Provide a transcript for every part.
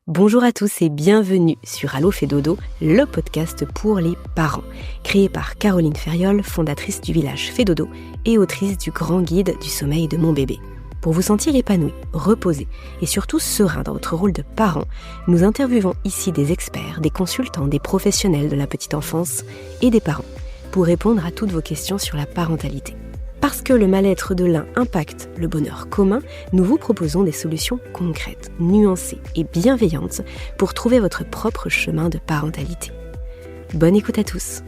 Bonjour à tous et bienvenue sur Allo fait dodo, le podcast pour les parents, créé par Caroline Ferriol, fondatrice du village Fait Dodo et autrice du grand guide du sommeil de mon bébé. Pour vous sentir épanoui, reposé et surtout serein dans votre rôle de parent, nous interviewons ici des experts, des consultants, des professionnels de la petite enfance et des parents pour répondre à toutes vos questions sur la parentalité. Parce que le mal-être de l'un impacte le bonheur commun, nous vous proposons des solutions concrètes, nuancées et bienveillantes pour trouver votre propre chemin de parentalité. Bonne écoute à tous.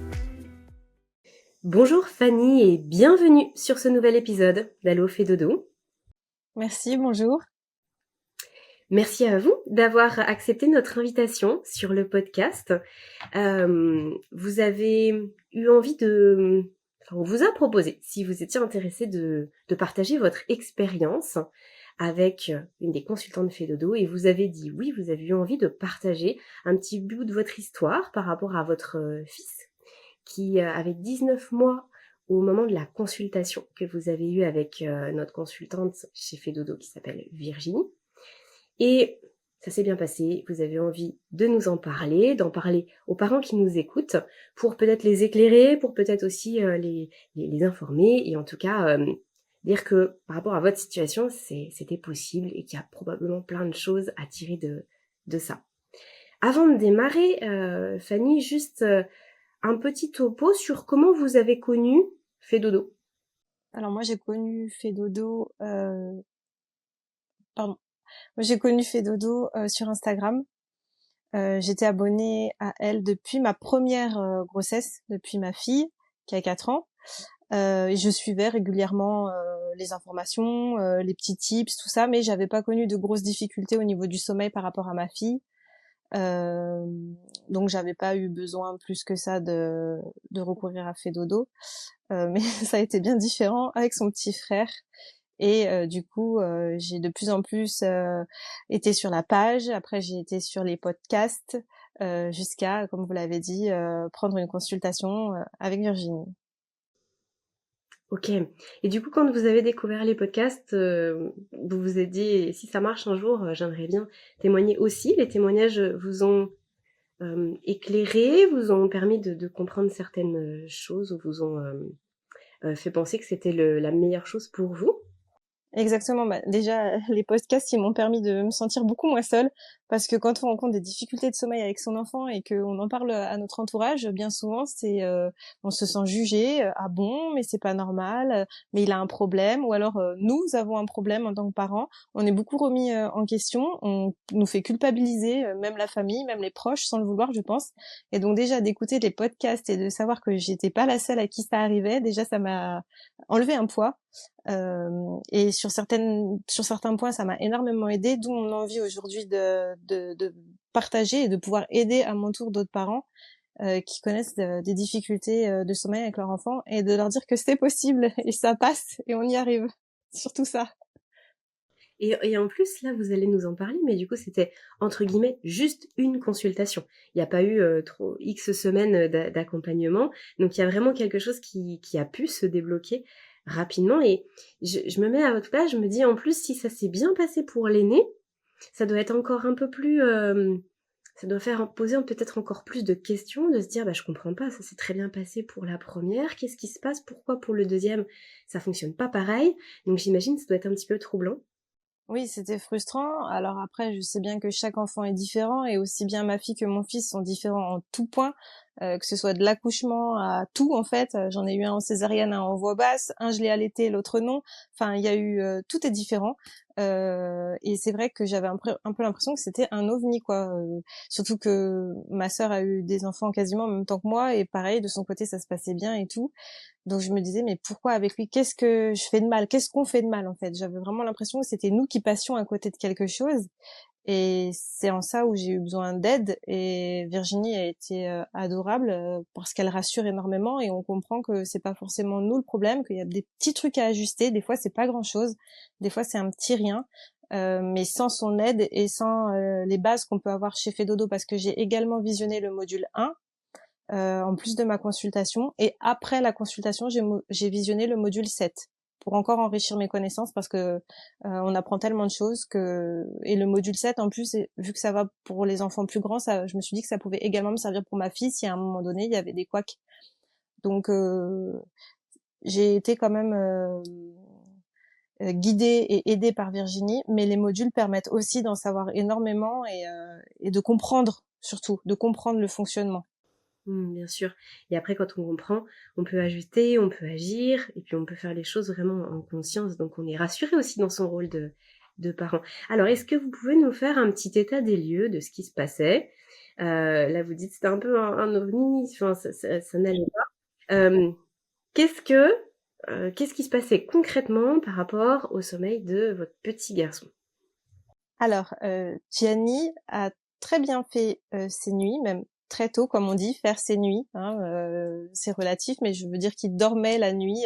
Bonjour Fanny et bienvenue sur ce nouvel épisode d'Allo fait dodo. Merci, bonjour. Merci à vous d'avoir accepté notre invitation sur le podcast. Vous avez eu envie on vous a proposé, si vous étiez intéressé, de partager votre expérience avec une des consultantes Fait Dodo et vous avez dit oui, vous avez eu envie de partager un petit bout de votre histoire par rapport à votre fils qui avait 19 mois au moment de la consultation que vous avez eue avec notre consultante chez Fait Dodo qui s'appelle Virginie. Et ça s'est bien passé, vous avez envie de nous en parler, d'en parler aux parents qui nous écoutent, pour peut-être les éclairer, pour peut-être aussi les informer, et en tout cas dire que par rapport à votre situation, c'était possible et qu'il y a probablement plein de choses à tirer de ça. Avant de démarrer, Fanny, juste un petit topo sur comment vous avez connu Fait Dodo. Alors moi j'ai connu Fait Dodo, j'ai connu Fait Dodo sur Instagram. J'étais abonnée à elle depuis ma première grossesse, depuis ma fille qui a 4 ans. Et je suivais régulièrement les informations, les petits tips, tout ça, mais j'avais pas connu de grosses difficultés au niveau du sommeil par rapport à ma fille. Donc j'avais pas eu besoin plus que ça de recourir à Fait Dodo. Mais ça a été bien différent avec son petit frère. Et du coup, j'ai de plus en plus été sur la page. Après, j'ai été sur les podcasts jusqu'à, comme vous l'avez dit, prendre une consultation avec Virginie. Ok. Et du coup, quand vous avez découvert les podcasts, vous vous êtes dit, si ça marche un jour, j'aimerais bien témoigner aussi. Les témoignages vous ont éclairé, vous ont permis de comprendre certaines choses, ou vous ont fait penser que c'était la meilleure chose pour vous. Exactement. Bah, déjà, les podcasts, ils m'ont permis de me sentir beaucoup moins seule, parce que quand on rencontre des difficultés de sommeil avec son enfant et qu'on en parle à notre entourage, bien souvent, on se sent jugé. Ah bon, mais c'est pas normal. Mais il a un problème. Ou alors, nous avons un problème en tant que parents. On est beaucoup remis en question. On nous fait culpabiliser, même la famille, même les proches, sans le vouloir, je pense. Et donc déjà d'écouter les podcasts et de savoir que j'étais pas la seule à qui ça arrivait, déjà ça m'a enlevé un poids. Et sur certains points, ça m'a énormément aidé, d'où mon envie aujourd'hui de partager et de pouvoir aider à mon tour d'autres parents qui connaissent des difficultés de sommeil avec leur enfant et de leur dire que c'est possible et ça passe et on y arrive. Surtout ça. Et en plus, là, vous allez nous en parler, mais du coup, c'était, entre guillemets, juste une consultation. Il n'y a pas eu trop X semaines d'accompagnement. Donc, il y a vraiment quelque chose qui a pu se débloquer rapidement. Et je me mets à votre place, je me dis, en plus, si ça s'est bien passé pour l'aîné, ça doit être encore un peu plus... ça doit faire poser peut-être encore plus de questions, de se dire, bah, je comprends pas, ça s'est très bien passé pour la première, qu'est-ce qui se passe, pourquoi pour le deuxième, ça fonctionne pas pareil. Donc, j'imagine que ça doit être un petit peu troublant. Oui, c'était frustrant. Alors après, je sais bien que chaque enfant est différent et aussi bien ma fille que mon fils sont différents en tout point, que ce soit de l'accouchement à tout en fait. J'en ai eu un en césarienne, un en voix basse, un je l'ai allaité, l'autre non. Enfin, il y a eu tout est différent. Et c'est vrai que j'avais un peu l'impression que c'était un ovni quoi. Surtout que ma sœur a eu des enfants quasiment en même temps que moi et pareil de son côté ça se passait bien et tout. Donc je me disais mais pourquoi avec lui? Qu'est-ce que je fais de mal? Qu'est-ce qu'on fait de mal en fait? J'avais vraiment l'impression que c'était nous qui passions à côté de quelque chose et c'est en ça où j'ai eu besoin d'aide et Virginie a été adorable parce qu'elle rassure énormément et on comprend que c'est pas forcément nous le problème, qu'il y a des petits trucs à ajuster, des fois c'est pas grand-chose, des fois c'est un petit rien. Mais sans son aide et sans les bases qu'on peut avoir chez Fait Dodo parce que j'ai également visionné le module 1 en plus de ma consultation. Et après la consultation, j'ai visionné le module 7. pour encore enrichir mes connaissances parce que on apprend tellement de choses que et le module 7 en plus vu que ça va pour les enfants plus grands, ça je me suis dit que ça pouvait également me servir pour ma fille si à un moment donné il y avait des couacs. Donc j'ai été quand même guidée et aidée par Virginie, mais les modules permettent aussi d'en savoir énormément et de comprendre surtout, de comprendre le fonctionnement. Bien sûr. Et après, quand on comprend, on peut ajuster, on peut agir, et puis on peut faire les choses vraiment en conscience. Donc, on est rassuré aussi dans son rôle de parent. Alors, est-ce que vous pouvez nous faire un petit état des lieux de ce qui se passait? Là, vous dites c'était un peu un ovni, enfin, ça n'allait pas. Qu'est-ce qui se passait concrètement par rapport au sommeil de votre petit garçon? Alors, Gianni a très bien fait ses nuits, même très tôt, comme on dit, faire ses nuits. Hein, c'est relatif, mais je veux dire qu'il dormait la nuit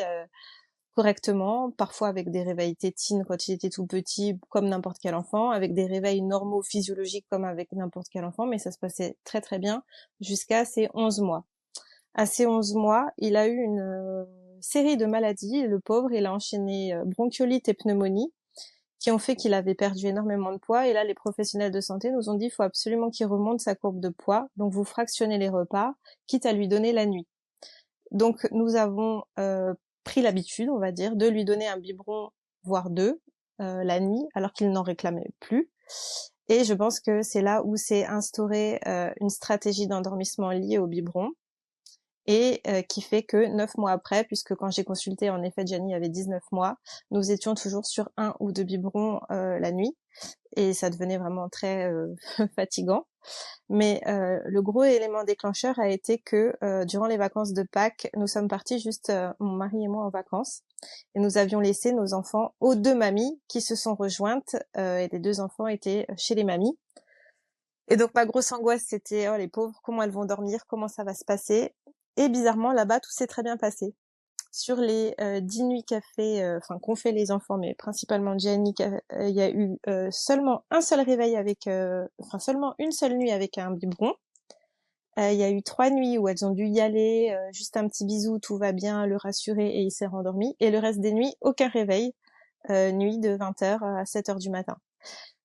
correctement, parfois avec des réveils tétines quand il était tout petit, comme n'importe quel enfant, avec des réveils normaux physiologiques comme avec n'importe quel enfant, mais ça se passait très très bien jusqu'à ses 11 mois. À ses 11 mois, il a eu une série de maladies, le pauvre, il a enchaîné bronchiolite et pneumonie, qui ont fait qu'il avait perdu énormément de poids. Et là, les professionnels de santé nous ont dit, il faut absolument qu'il remonte sa courbe de poids. Donc, vous fractionnez les repas, quitte à lui donner la nuit. Donc, nous avons pris l'habitude, on va dire, de lui donner un biberon, voire deux, la nuit, alors qu'il n'en réclamait plus. Et je pense que c'est là où s'est instaurée une stratégie d'endormissement liée au biberon et qui fait que 9 mois après, puisque quand j'ai consulté, en effet, Gianni avait 19 mois, nous étions toujours sur 1 ou 2 biberons la nuit et ça devenait vraiment très fatigant. Mais le gros élément déclencheur a été que durant les vacances de Pâques, nous sommes partis juste mon mari et moi en vacances et nous avions laissé nos enfants aux deux mamies qui se sont rejointes et les deux enfants étaient chez les mamies. Et donc ma grosse angoisse c'était oh les pauvres, comment elles vont dormir, comment ça va se passer. Et bizarrement là-bas tout s'est très bien passé. Sur les 10 nuits qu'ont fait les enfants, mais principalement Gianni, il y a eu seulement un seul réveil seulement une seule nuit avec un biberon. Il y a eu 3 nuits où elles ont dû y aller, juste un petit bisou, tout va bien, le rassurer et il s'est rendormi. Et le reste des nuits, aucun réveil, nuit de 20h à 7h du matin.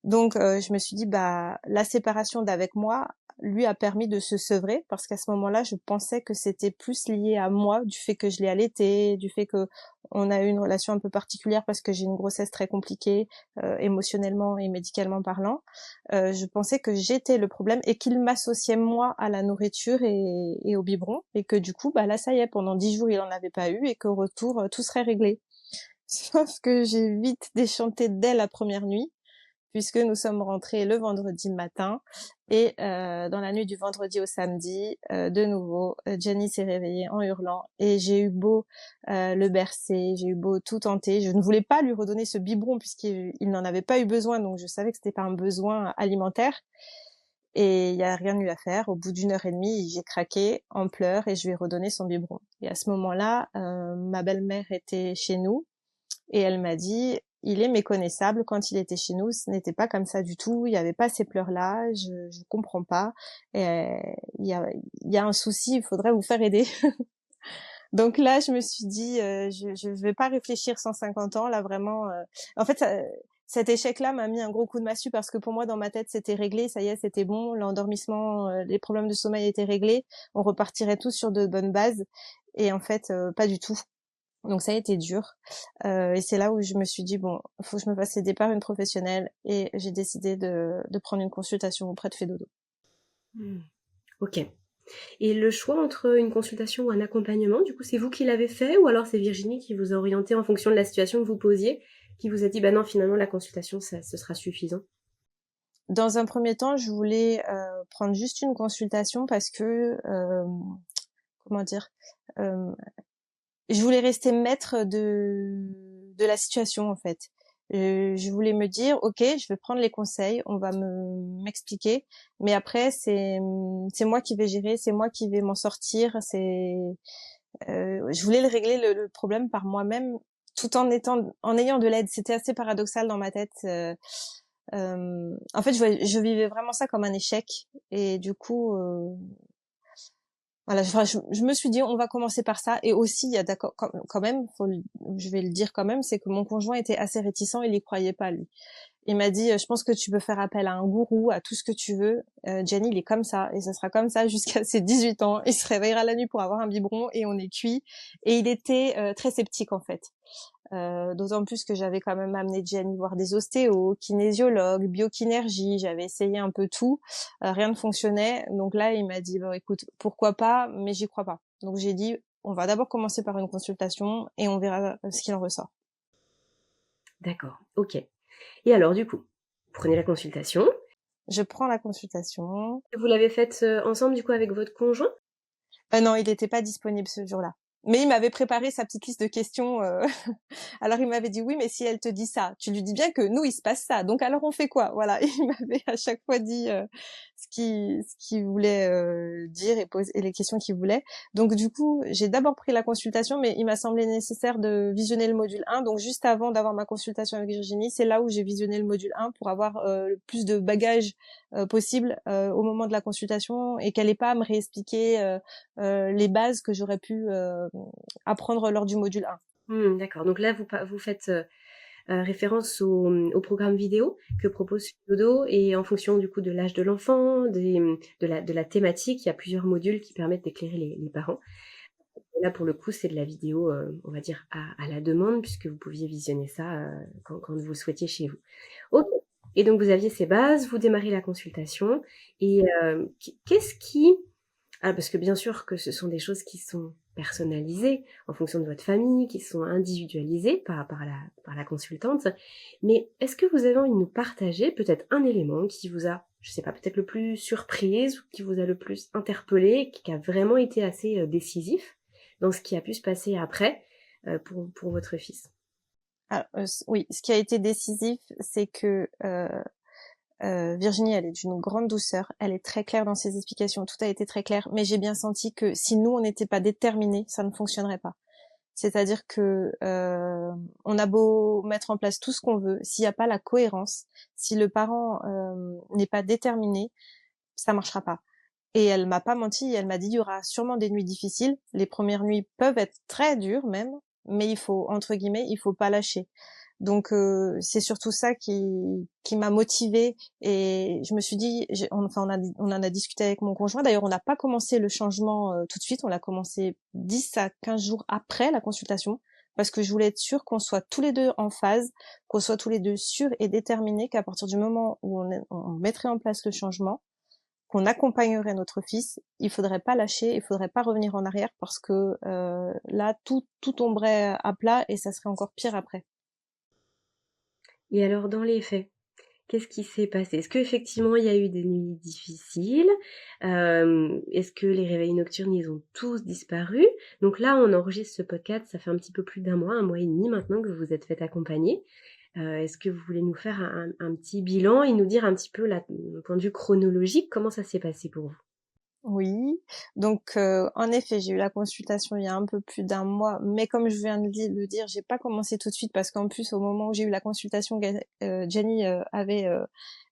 Donc je me suis dit la séparation d'avec moi lui a permis de se sevrer parce qu'à ce moment-là, je pensais que c'était plus lié à moi du fait que je l'ai allaité, du fait que on a eu une relation un peu particulière parce que j'ai une grossesse très compliquée émotionnellement et médicalement parlant. Je pensais que j'étais le problème et qu'il m'associait moi à la nourriture et au biberon et que du coup là ça y est, pendant 10 jours il en avait pas eu et qu'au retour tout serait réglé. Sauf que j'ai vite déchanté dès la première nuit puisque nous sommes rentrés le vendredi matin et dans la nuit du vendredi au samedi, de nouveau, Gianni s'est réveillé en hurlant et j'ai eu beau le bercer, j'ai eu beau tout tenter. Je ne voulais pas lui redonner ce biberon puisqu'il n'en avait pas eu besoin, donc je savais que c'était pas un besoin alimentaire. Et il y a rien eu à faire. Au bout d'une heure et demie, j'ai craqué en pleurs et je lui ai redonné son biberon. Et à ce moment-là, ma belle-mère était chez nous et elle m'a dit, il est méconnaissable. Quand il était chez nous, ce n'était pas comme ça du tout. Il n'y avait pas ces pleurs-là. Je comprends pas. Et, il y a un souci. Il faudrait vous faire aider. Donc là, je me suis dit, je vais pas réfléchir 150 ans. Là, vraiment. En fait, cet échec-là m'a mis un gros coup de massue parce que pour moi, dans ma tête, c'était réglé. Ça y est, c'était bon. L'endormissement, les problèmes de sommeil étaient réglés. On repartirait tous sur de bonnes bases. Et en fait, pas du tout. Donc ça a été dur et c'est là où je me suis dit bon, faut que je me fasse aider par une professionnelle et j'ai décidé de prendre une consultation auprès de Fédodo. Ok. Et le choix entre une consultation ou un accompagnement, du coup, c'est vous qui l'avez fait ou alors c'est Virginie qui vous a orienté en fonction de la situation que vous posiez, qui vous a dit non, finalement la consultation ce sera suffisant? Dans un premier temps, je voulais prendre juste une consultation parce que comment dire, euh, je voulais rester maître de la situation en fait. Je voulais me dire, ok, je vais prendre les conseils, on va m'expliquer, mais après c'est moi qui vais gérer, c'est moi qui vais m'en sortir. Je voulais le régler le problème par moi-même, tout en ayant de l'aide. C'était assez paradoxal dans ma tête. En fait, je vivais vraiment ça comme un échec, et du coup, Voilà, je me suis dit, on va commencer par ça. Et aussi, il y a d'accord, quand même, je vais le dire quand même, c'est que mon conjoint était assez réticent, il y croyait pas, lui. Il m'a dit, je pense que tu peux faire appel à un gourou, à tout ce que tu veux. Jenny, il est comme ça, et ça sera comme ça jusqu'à ses 18 ans. Il se réveillera la nuit pour avoir un biberon, et on est cuit. Et il était très sceptique, en fait. D'autant plus que j'avais quand même amené Jenny voir des ostéos, kinésiologues, biokinergie, j'avais essayé un peu tout, rien ne fonctionnait. Donc là, il m'a dit, bon, écoute, pourquoi pas, mais j'y crois pas. Donc j'ai dit, on va d'abord commencer par une consultation et on verra ce qu'il en ressort. D'accord, ok. Et alors, du coup, vous prenez la consultation. Je prends la consultation. Vous l'avez faite ensemble, du coup, avec votre conjoint? Non, il n'était pas disponible ce jour-là. Mais il m'avait préparé sa petite liste de questions. Alors il m'avait dit oui, mais si elle te dit ça, tu lui dis bien que nous il se passe ça. Donc alors on fait quoi? Voilà. Et il m'avait à chaque fois dit ce qu'il voulait dire et poser et les questions qu'il voulait. Donc du coup j'ai d'abord pris la consultation, mais il m'a semblé nécessaire de visionner le module 1. Donc juste avant d'avoir ma consultation avec Virginie, c'est là où j'ai visionné le module 1 pour avoir le plus de bagages possible au moment de la consultation et qu'elle ait pas à me réexpliquer les bases que j'aurais pu apprendre lors du module 1. D'accord. Donc là, vous faites référence au programme vidéo que propose Dodo et en fonction du coup de l'âge de l'enfant, de la thématique, il y a plusieurs modules qui permettent d'éclairer les parents. Et là, pour le coup, c'est de la vidéo, on va dire, à la demande, puisque vous pouviez visionner ça quand vous le souhaitiez chez vous. Ok. Et donc, vous aviez ces bases, vous démarrez la consultation. Et qu'est-ce qui... Ah, parce que bien sûr que ce sont des choses qui sont personnalisées en fonction de votre famille, qui sont individualisées par la consultante. Mais est-ce que vous avez envie de nous partager peut-être un élément qui vous a, je sais pas, peut-être le plus surprise ou qui vous a le plus interpellé, qui a vraiment été assez décisif dans ce qui a pu se passer après pour votre fils? Alors, oui, ce qui a été décisif, c'est que Virginie, elle est d'une grande douceur, elle est très claire dans ses explications, tout a été très clair, mais j'ai bien senti que si nous, on n'était pas déterminés, ça ne fonctionnerait pas. C'est-à-dire que on a beau mettre en place tout ce qu'on veut, s'il n'y a pas la cohérence, si le parent n'est pas déterminé, ça marchera pas. Et elle m'a pas menti, elle m'a dit il y aura sûrement des nuits difficiles, les premières nuits peuvent être très dures même, mais il faut entre guillemets, il faut pas lâcher. Donc c'est surtout ça qui m'a motivée et je me suis dit on en a discuté avec mon conjoint. D'ailleurs, on n'a pas commencé le changement tout de suite, on l'a commencé 10 à 15 jours après la consultation parce que je voulais être sûre qu'on soit tous les deux en phase, qu'on soit tous les deux sûrs et déterminés qu'à partir du moment où on mettrait en place le changement, qu'on accompagnerait notre fils, il faudrait pas lâcher, il faudrait pas revenir en arrière parce que là tout tomberait à plat et ça serait encore pire après. Et alors, dans les faits, qu'est-ce qui s'est passé? Est-ce qu'effectivement il y a eu des nuits difficiles? Est-ce que les réveils nocturnes, ils ont tous disparu? Donc là, on enregistre ce podcast, ça fait un petit peu plus un mois et demi maintenant que vous vous êtes fait accompagner. Est-ce que vous voulez nous faire un petit bilan et nous dire un petit peu, d'un point de vue chronologique, comment ça s'est passé pour vous? Oui, donc en effet, j'ai eu la consultation il y a un peu plus d'un mois, mais comme je viens de le dire, j'ai pas commencé tout de suite parce qu'en plus au moment où j'ai eu la consultation, Jenny avait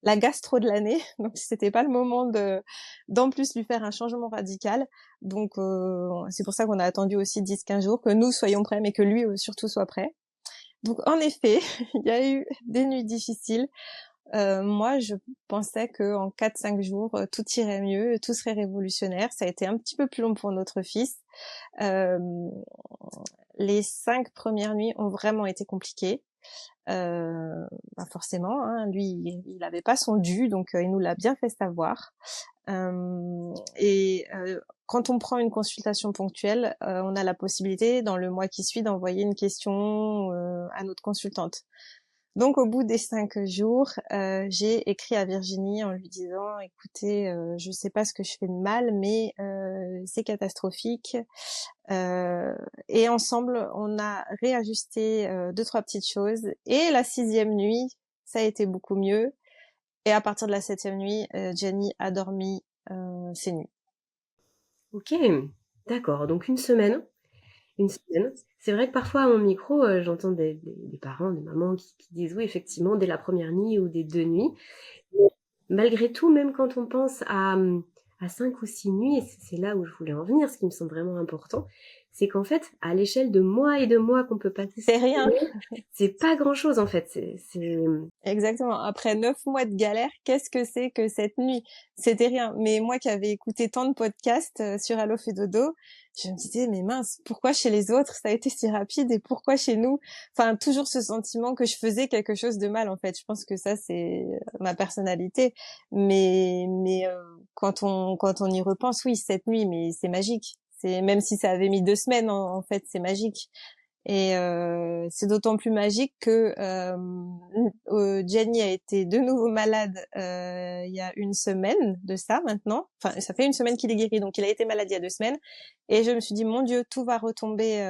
la gastro de l'année, donc c'était pas le moment de d'en plus lui faire un changement radical. Donc c'est pour ça qu'on a attendu aussi 10-15 jours que nous soyons prêts, mais que lui surtout soit prêt. Donc en effet, il y a eu des nuits difficiles. Moi, je pensais que en 4-5 jours, tout irait mieux, tout serait révolutionnaire. Ça a été un petit peu plus long pour notre fils. Euh, les 5 premières nuits ont vraiment été compliquées. Forcément, hein, lui, il n'avait pas son dû, donc il nous l'a bien fait savoir. Et quand on prend une consultation ponctuelle, on a la possibilité, dans le mois qui suit, d'envoyer une question à notre consultante. Donc au bout des 5 jours, j'ai écrit à Virginie en lui disant écoutez, je sais pas ce que je fais de mal, mais c'est catastrophique. Et ensemble, on a réajusté 2-3 petites choses. Et la 6e nuit, ça a été beaucoup mieux. Et à partir de la 7e nuit, Jenny a dormi ses nuits. Ok, d'accord. Donc une semaine. Une semaine. C'est vrai que parfois à mon micro, j'entends des parents, des mamans qui disent oui, effectivement, dès la première nuit ou des 2 nuits. Malgré tout, même quand on pense à 5 ou 6 nuits, et c'est là où je voulais en venir, ce qui me semble vraiment important, c'est qu'en fait, à l'échelle de mois et de mois qu'on peut passer C'est sans rien. sommeil, c'est pas grand-chose en fait. Exactement. Après 9 mois de galère, qu'est-ce que c'est que cette nuit? C'était rien. Mais moi qui avais écouté tant de podcasts sur Allo fait dodo, je me disais, mais mince, pourquoi chez les autres ça a été si rapide et pourquoi chez nous? Enfin, toujours ce sentiment que je faisais quelque chose de mal, en fait. Je pense que ça, c'est ma personnalité. Mais quand on y repense, oui, cette nuit, mais c'est magique. C'est, même si ça avait mis 2 semaines, en fait, c'est magique. Et c'est d'autant plus magique que Jenny a été de nouveau malade il y a une semaine de ça maintenant. Enfin, ça fait une semaine qu'il est guéri, donc il a été malade il y a 2 semaines. Et je me suis dit, mon Dieu, tout va retomber.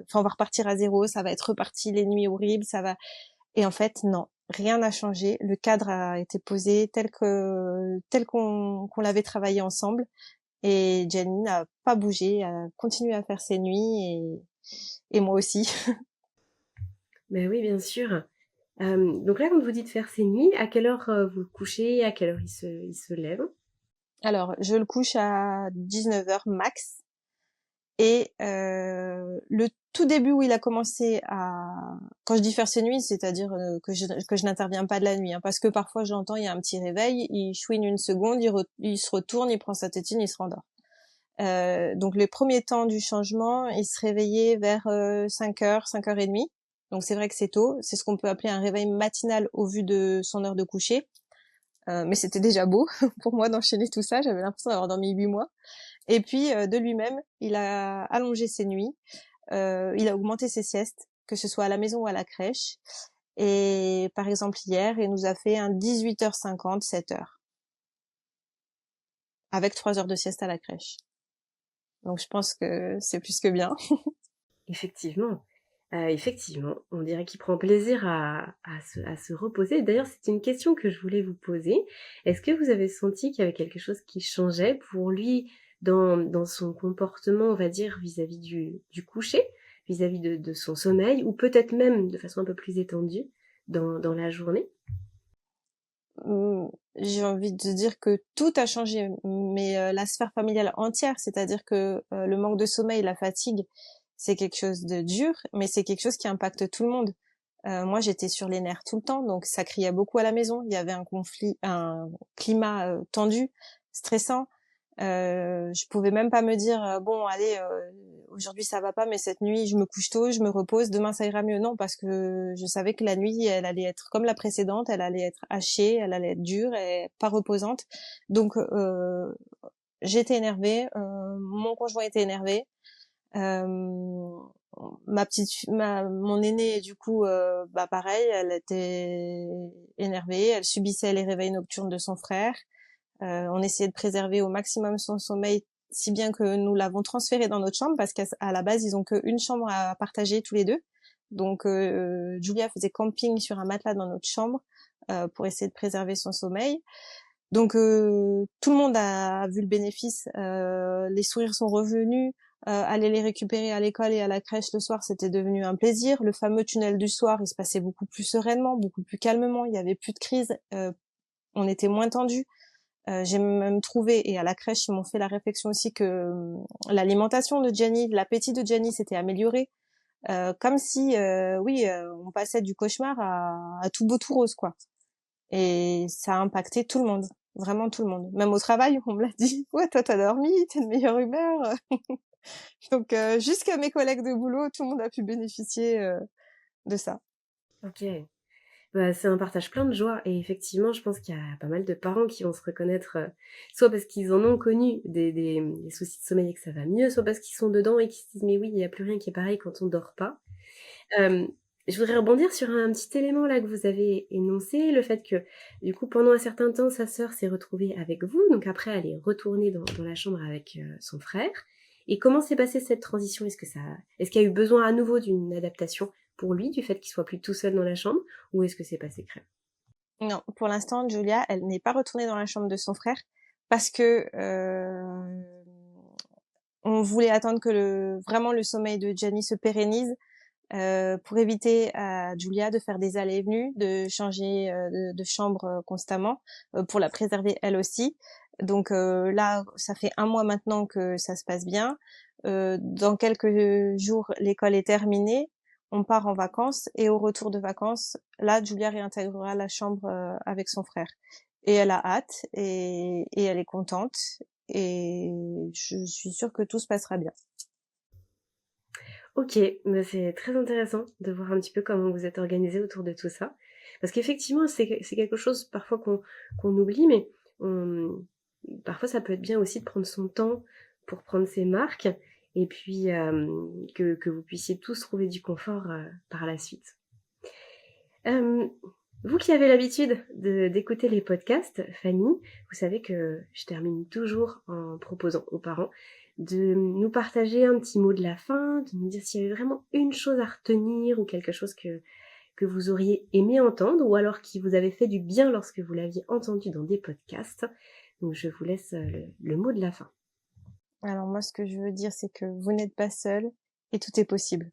Enfin, on va repartir à zéro. Ça va être reparti les nuits horribles. Ça va. Et en fait, non, rien n'a changé. Le cadre a été posé tel qu'on l'avait travaillé ensemble. Et Jenny n'a pas bougé, a continué à faire ses nuits et moi aussi. Ben oui, bien sûr. Donc là, quand vous dites faire ses nuits, à quelle heure vous le couchez, à quelle heure il se lève? Alors, je le couche à 19h max. Et le tout début où il a commencé à... Quand je dis faire ses nuits, c'est-à-dire que je n'interviens pas de la nuit. Hein, parce que parfois, j'entends, il y a un petit réveil, il chouine une seconde, il se retourne, il prend sa tétine, il se rendort. Donc, les premiers temps du changement, il se réveillait vers 5h, 5h30. Donc, c'est vrai que c'est tôt. C'est ce qu'on peut appeler un réveil matinal au vu de son heure de coucher. Mais c'était déjà beau pour moi d'enchaîner tout ça. J'avais l'impression d'avoir dormi 8 mois. Et puis de lui-même, il a allongé ses nuits, il a augmenté ses siestes, que ce soit à la maison ou à la crèche. Et par exemple hier, il nous a fait un 18h50, 7h, avec 3 heures de sieste à la crèche. Donc je pense que c'est plus que bien. Effectivement. Effectivement, on dirait qu'il prend plaisir à se reposer. D'ailleurs, c'est une question que je voulais vous poser. Est-ce que vous avez senti qu'il y avait quelque chose qui changeait pour lui dans son comportement, on va dire, vis-à-vis du coucher, vis-à-vis de son sommeil, ou peut-être même de façon un peu plus étendue dans la journée? J'ai envie de dire que tout a changé, mais la sphère familiale entière, c'est-à-dire que le manque de sommeil, la fatigue, c'est quelque chose de dur, mais c'est quelque chose qui impacte tout le monde. Moi, j'étais sur les nerfs tout le temps, donc ça criait beaucoup à la maison. Il y avait un climat tendu, stressant. Je pouvais même pas me dire bon, allez, aujourd'hui ça va pas, mais cette nuit je me couche tôt, je me repose, demain ça ira mieux. Non, parce que je savais que la nuit, elle allait être comme la précédente, elle allait être hachée, elle allait être dure et pas reposante. Donc j'étais énervée, mon conjoint était énervé. Euh, mon aînée, du coup, bah pareil, elle était énervée, elle subissait les réveils nocturnes de son frère. On essayait de préserver au maximum son sommeil, si bien que nous l'avons transféré dans notre chambre, parce qu'à la base, ils ont qu'une chambre à partager tous les deux. Donc, Julia faisait camping sur un matelas dans notre chambre pour essayer de préserver son sommeil. Donc, tout le monde a vu le bénéfice. Les sourires sont revenus. Aller les récupérer à l'école et à la crèche le soir, c'était devenu un plaisir. Le fameux tunnel du soir, il se passait beaucoup plus sereinement, beaucoup plus calmement. Il y avait plus de crise. On était moins tendu. J'ai même trouvé, et à la crèche, ils m'ont fait la réflexion aussi que l'alimentation de Jenny, l'appétit de Jenny s'était amélioré, comme si, oui, on passait du cauchemar à tout beau tout rose, quoi. Et ça a impacté tout le monde, vraiment tout le monde. Même au travail, on me l'a dit, ouais, toi t'as dormi, t'es de meilleure humeur. Donc jusqu'à mes collègues de boulot, tout le monde a pu bénéficier de ça. Ok. Bah, c'est un partage plein de joie et effectivement, je pense qu'il y a pas mal de parents qui vont se reconnaître, soit parce qu'ils en ont connu des soucis de sommeil et que ça va mieux, soit parce qu'ils sont dedans et qu'ils se disent mais oui, il n'y a plus rien qui est pareil quand on dort pas. Je voudrais rebondir sur un petit élément là que vous avez énoncé, le fait que du coup pendant un certain temps sa sœur s'est retrouvée avec vous, donc après elle est retournée dans la chambre avec son frère. Et comment s'est passée cette transition? Est-ce qu'il y a eu besoin à nouveau d'une adaptation pour lui, du fait qu'il soit plus tout seul dans la chambre, ou est-ce que c'est passé crème? Non, pour l'instant, Julia, elle n'est pas retournée dans la chambre de son frère parce que on voulait attendre que vraiment le sommeil de Jenny se pérennise pour éviter à Julia de faire des allées et venues, de changer de chambre constamment, pour la préserver elle aussi. Donc là, ça fait 1 mois maintenant que ça se passe bien. Dans quelques jours, l'école est terminée. On part en vacances et au retour de vacances, là, Julia réintégrera la chambre avec son frère. Et elle a hâte et elle est contente et je suis sûre que tout se passera bien. Ok, mais c'est très intéressant de voir un petit peu comment vous êtes organisé autour de tout ça. Parce qu'effectivement, c'est quelque chose parfois qu'on oublie, mais parfois ça peut être bien aussi de prendre son temps pour prendre ses marques et puis que vous puissiez tous trouver du confort par la suite. Vous qui avez l'habitude d'écouter les podcasts, Fanny, vous savez que je termine toujours en proposant aux parents de nous partager un petit mot de la fin, de nous dire s'il y avait vraiment une chose à retenir ou quelque chose que vous auriez aimé entendre ou alors qui vous avait fait du bien lorsque vous l'aviez entendu dans des podcasts. Donc je vous laisse le mot de la fin. Alors moi, ce que je veux dire, c'est que vous n'êtes pas seul et tout est possible.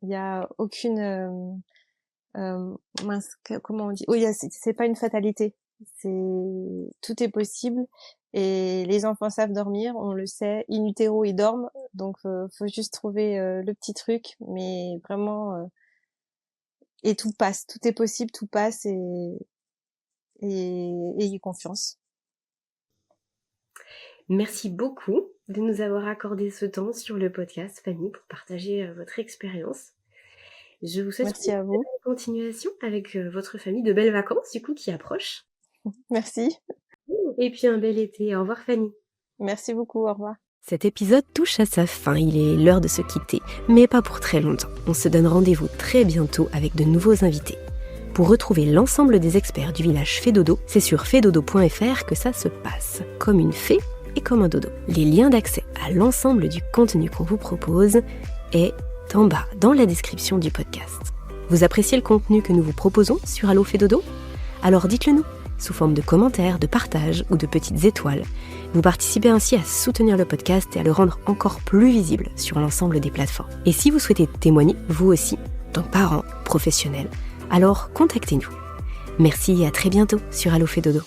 Il n'y a aucune... comment on dit? Oui, c'est pas une fatalité. Tout est possible et les enfants savent dormir, on le sait. In utero, ils dorment, donc faut juste trouver le petit truc, mais vraiment et tout passe, tout est possible, tout passe et ayez confiance. Merci beaucoup de nous avoir accordé ce temps sur le podcast, Fanny, pour partager votre expérience. Je vous souhaite Merci à vous. Bonne continuation avec votre famille, de belles vacances du coup qui approchent. Merci. Et puis un bel été. Au revoir Fanny. Merci beaucoup, au revoir. Cet épisode touche à sa fin, il est l'heure de se quitter, mais pas pour très longtemps. On se donne rendez-vous très bientôt avec de nouveaux invités. Pour retrouver l'ensemble des experts du village Fédodo, c'est sur fedodo.fr que ça se passe, comme une fée et comme un dodo. Les liens d'accès à l'ensemble du contenu qu'on vous propose est en bas dans la description du podcast. Vous appréciez le contenu que nous vous proposons sur Allo Fédodo ? Alors dites-le nous, sous forme de commentaires, de partages ou de petites étoiles. Vous participez ainsi à soutenir le podcast et à le rendre encore plus visible sur l'ensemble des plateformes. Et si vous souhaitez témoigner, vous aussi, tant parents, professionnels, alors contactez-nous. Merci et à très bientôt sur Allo Fédodo.